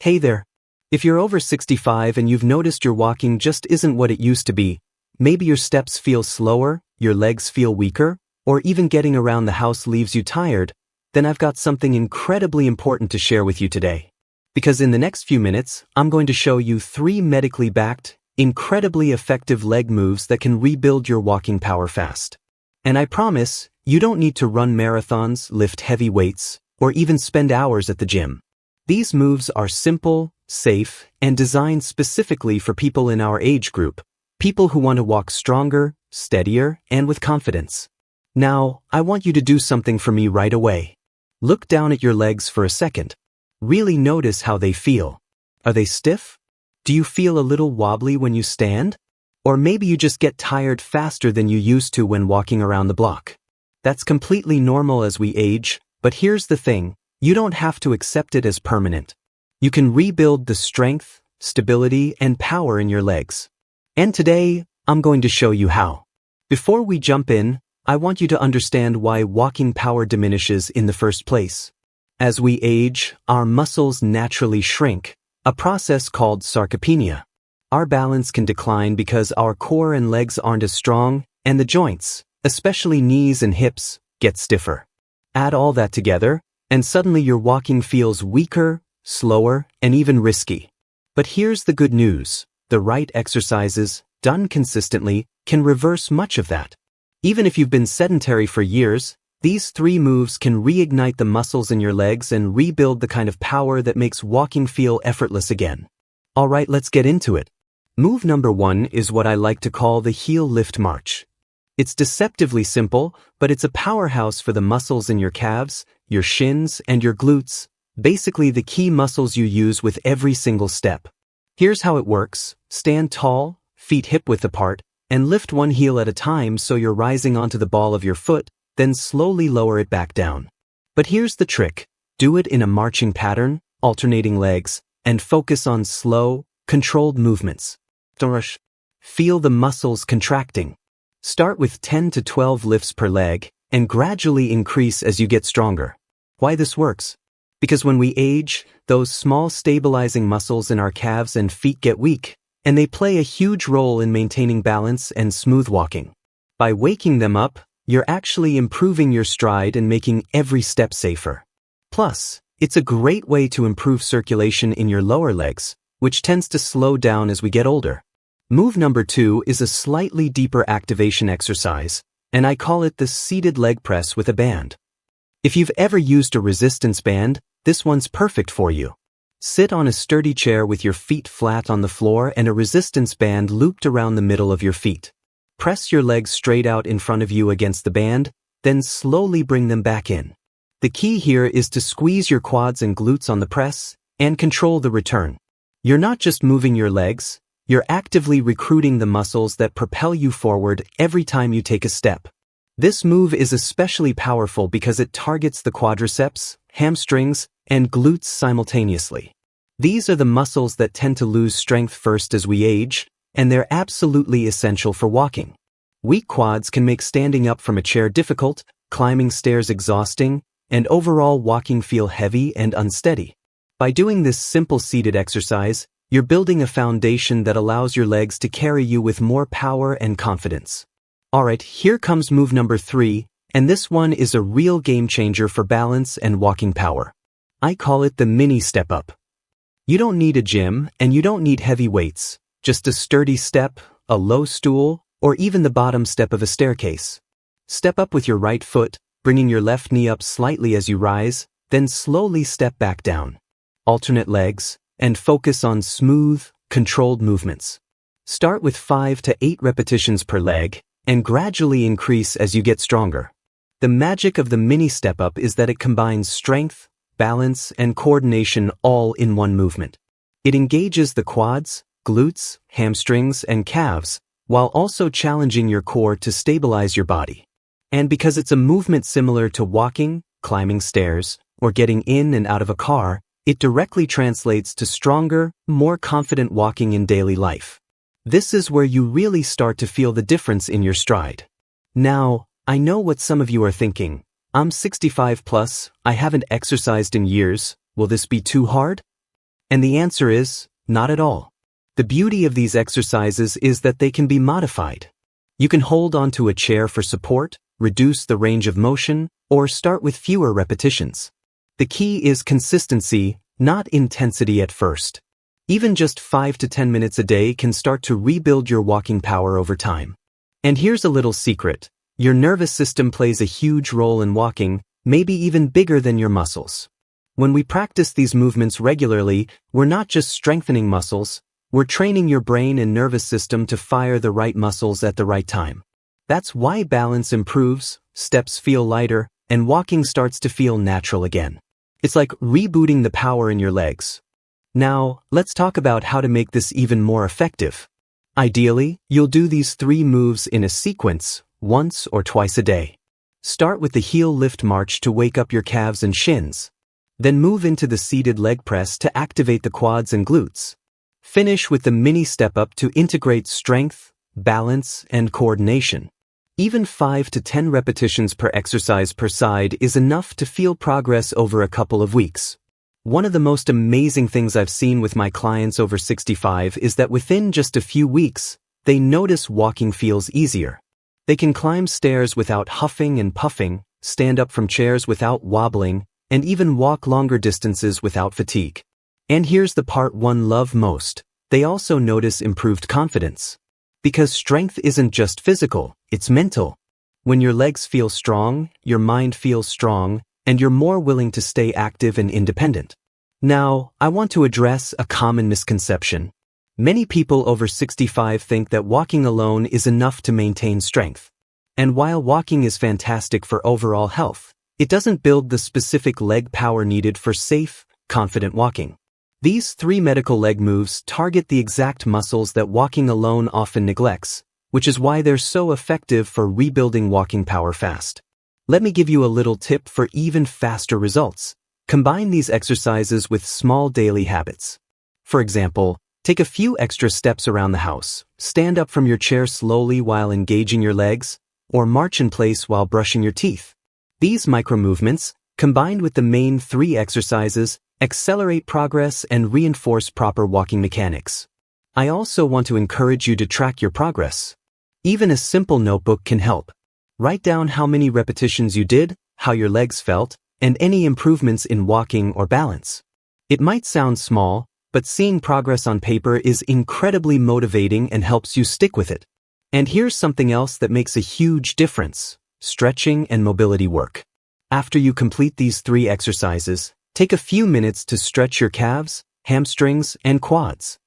Hey there. If you're over 65 and you've noticed your walking just isn't what it used to be, maybe your steps feel slower, your legs feel weaker, or even getting around the house leaves you tired, then I've got something incredibly important to share with you today. Because in the next few minutes, I'm going to show you 3 medically backed, incredibly effective leg moves that can rebuild your walking power fast. And I promise, you don't need to run marathons, lift heavy weights, or even spend hours at the gym. These moves are simple, safe, and designed specifically for people in our age group, people who want to walk stronger, steadier, and with confidence. Now, I want you to do something for me right away. Look down at your legs for a second. Really notice how they feel. Are they stiff? Do you feel a little wobbly when you stand? Or maybe you just get tired faster than you used to when walking around the block. That's completely normal as we age, but here's the thing. You don't have to accept it as permanent. You can rebuild the strength, stability, and power in your legs. And today, I'm going to show you how. Before we jump in, I want you to understand why walking power diminishes in the first place. As we age, our muscles naturally shrink, a process called sarcopenia. Our balance can decline because our core and legs aren't as strong, and the joints, especially knees and hips, get stiffer. Add all that together, and suddenly your walking feels weaker, slower, and even risky. But here's the good news. The right exercises, done consistently, can reverse much of that. Even if you've been sedentary for years, these 3 moves can reignite the muscles in your legs and rebuild the kind of power that makes walking feel effortless again. Alright, let's get into it. Move number 1 is what I like to call the heel lift march. It's deceptively simple, but it's a powerhouse for the muscles in your calves, your shins, and your glutes, basically the key muscles you use with every single step. Here's how it works. Stand tall, feet hip-width apart, and lift one heel at a time so you're rising onto the ball of your foot, then slowly lower it back down. But here's the trick. Do it in a marching pattern, alternating legs, and focus on slow, controlled movements. Don't rush. Feel the muscles contracting. Start with 10 to 12 lifts per leg, and gradually increase as you get stronger. Why this works? Because when we age, those small stabilizing muscles in our calves and feet get weak, and they play a huge role in maintaining balance and smooth walking. By waking them up, you're actually improving your stride and making every step safer. Plus, it's a great way to improve circulation in your lower legs, which tends to slow down as we get older. Move number 2 is a slightly deeper activation exercise, and I call it the seated leg press with a band. If you've ever used a resistance band, this one's perfect for you. Sit on a sturdy chair with your feet flat on the floor and a resistance band looped around the middle of your feet. Press your legs straight out in front of you against the band, then slowly bring them back in. The key here is to squeeze your quads and glutes on the press and control the return. You're not just moving your legs, you're actively recruiting the muscles that propel you forward every time you take a step. This move is especially powerful because it targets the quadriceps, hamstrings, and glutes simultaneously. These are the muscles that tend to lose strength first as we age, and they're absolutely essential for walking. Weak quads can make standing up from a chair difficult, climbing stairs exhausting, and overall walking feel heavy and unsteady. By doing this simple seated exercise, you're building a foundation that allows your legs to carry you with more power and confidence. Alright, here comes move number 3, and this one is a real game changer for balance and walking power. I call it the mini step up. You don't need a gym, and you don't need heavy weights, just a sturdy step, a low stool, or even the bottom step of a staircase. Step up with your right foot, bringing your left knee up slightly as you rise, then slowly step back down. Alternate legs, and focus on smooth, controlled movements. Start with 5 to 8 repetitions per leg, and gradually increase as you get stronger. The magic of the mini step-up is that it combines strength, balance, and coordination all in one movement. It engages the quads, glutes, hamstrings, and calves, while also challenging your core to stabilize your body. And because it's a movement similar to walking, climbing stairs, or getting in and out of a car, it directly translates to stronger, more confident walking in daily life. This is where you really start to feel the difference in your stride. Now, I know what some of you are thinking. I'm 65 plus, I haven't exercised in years, will this be too hard? And the answer is, not at all. The beauty of these exercises is that they can be modified. You can hold onto a chair for support, reduce the range of motion, or start with fewer repetitions. The key is consistency, not intensity at first. Even just 5 to 10 minutes a day can start to rebuild your walking power over time. And here's a little secret. Your nervous system plays a huge role in walking, maybe even bigger than your muscles. When we practice these movements regularly, we're not just strengthening muscles, we're training your brain and nervous system to fire the right muscles at the right time. That's why balance improves, steps feel lighter, and walking starts to feel natural again. It's like rebooting the power in your legs. Now, let's talk about how to make this even more effective. Ideally, you'll do these 3 moves in a sequence, once or twice a day. Start with the heel lift march to wake up your calves and shins. Then move into the seated leg press to activate the quads and glutes. Finish with the mini step up to integrate strength, balance, and coordination. Even 5 to 10 repetitions per exercise per side is enough to feel progress over a couple of weeks. One of the most amazing things I've seen with my clients over 65 is that within just a few weeks, they notice walking feels easier. They can climb stairs without huffing and puffing, stand up from chairs without wobbling, and even walk longer distances without fatigue. And here's the part one love most. They also notice improved confidence. Because strength isn't just physical, it's mental. When your legs feel strong, your mind feels strong, and you're more willing to stay active and independent. Now, I want to address a common misconception. Many people over 65 think that walking alone is enough to maintain strength. And while walking is fantastic for overall health, it doesn't build the specific leg power needed for safe, confident walking. These 3 medical leg moves target the exact muscles that walking alone often neglects, which is why they're so effective for rebuilding walking power fast. Let me give you a little tip for even faster results. Combine these exercises with small daily habits. For example, take a few extra steps around the house, stand up from your chair slowly while engaging your legs, or march in place while brushing your teeth. These micro-movements, combined with the main 3 exercises, accelerate progress and reinforce proper walking mechanics. I also want to encourage you to track your progress. Even a simple notebook can help. Write down how many repetitions you did, how your legs felt, and any improvements in walking or balance. It might sound small, but seeing progress on paper is incredibly motivating and helps you stick with it. And here's something else that makes a huge difference: stretching and mobility work. After you complete these 3 exercises, take a few minutes to stretch your calves, hamstrings, and quads.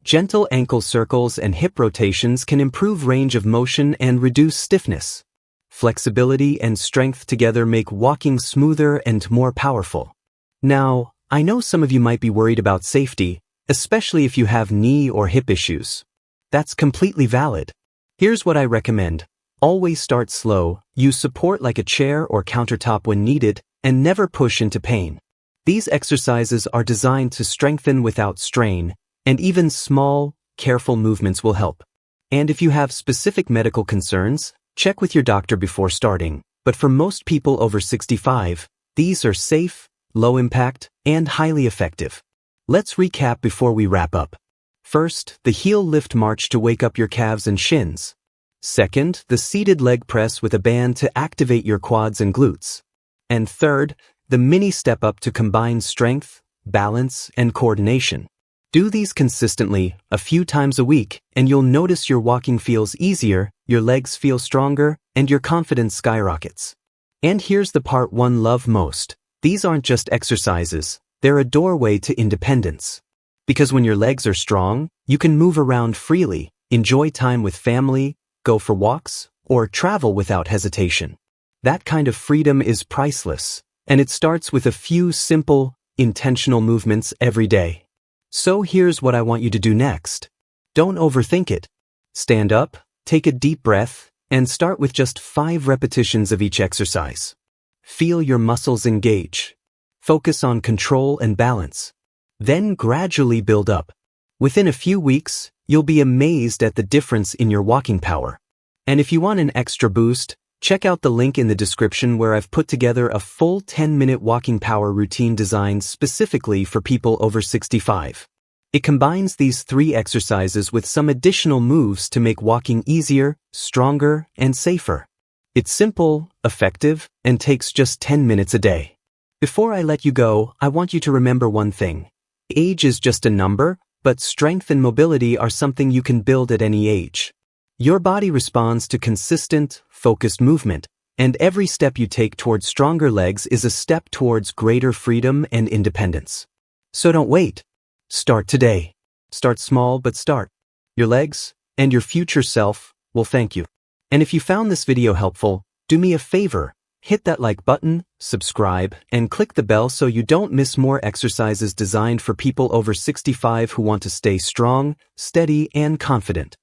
Gentle ankle circles and hip rotations can improve range of motion and reduce stiffness. Flexibility and strength together make walking smoother and more powerful. Now, I know some of you might be worried about safety, especially if you have knee or hip issues. That's completely valid. Here's what I recommend. Always start slow, use support like a chair or countertop when needed, and never push into pain. These exercises are designed to strengthen without strain, and even small, careful movements will help. And if you have specific medical concerns, check with your doctor before starting. But for most people over 65, these are safe, low impact, and highly effective. Let's recap before we wrap up. First, the heel lift march to wake up your calves and shins. Second, the seated leg press with a band to activate your quads and glutes. And third, the mini step up to combine strength, balance, and coordination. Do these consistently, a few times a week, and you'll notice your walking feels easier, your legs feel stronger, and your confidence skyrockets. And here's the part one love most. These aren't just exercises, they're a doorway to independence. Because when your legs are strong, you can move around freely, enjoy time with family, go for walks, or travel without hesitation. That kind of freedom is priceless, and it starts with a few simple, intentional movements every day. So here's what I want you to do next. Don't overthink it. Stand up, take a deep breath, and start with just 5 repetitions of each exercise. Feel your muscles engage. Focus on control and balance. Then gradually build up. Within a few weeks, you'll be amazed at the difference in your walking power. And if you want an extra boost, Check out the link in the description where I've put together a full 10-minute walking power routine designed specifically for people over 65. It combines these 3 exercises with some additional moves to make walking easier, stronger, and safer. It's simple, effective, and takes just 10 minutes a day. Before I let you go, I want you to remember one thing. Age is just a number, but strength and mobility are something you can build at any age. Your body responds to consistent, focused movement, and every step you take towards stronger legs is a step towards greater freedom and independence. So don't wait. Start today. Start small, but start. Your legs and your future self will thank you. And if you found this video helpful, do me a favor, hit that like button, subscribe, and click the bell so you don't miss more exercises designed for people over 65 who want to stay strong, steady, and confident.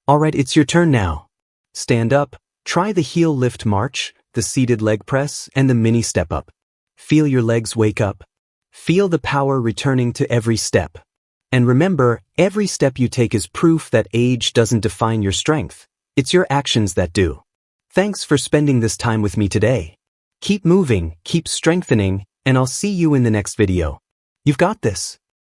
Alright, it's your turn now. Stand up, try the heel lift march, the seated leg press, and the mini step up. Feel your legs wake up. Feel the power returning to every step. And remember, every step you take is proof that age doesn't define your strength. It's your actions that do. Thanks for spending this time with me today. Keep moving, keep strengthening, and I'll see you in the next video. You've got this.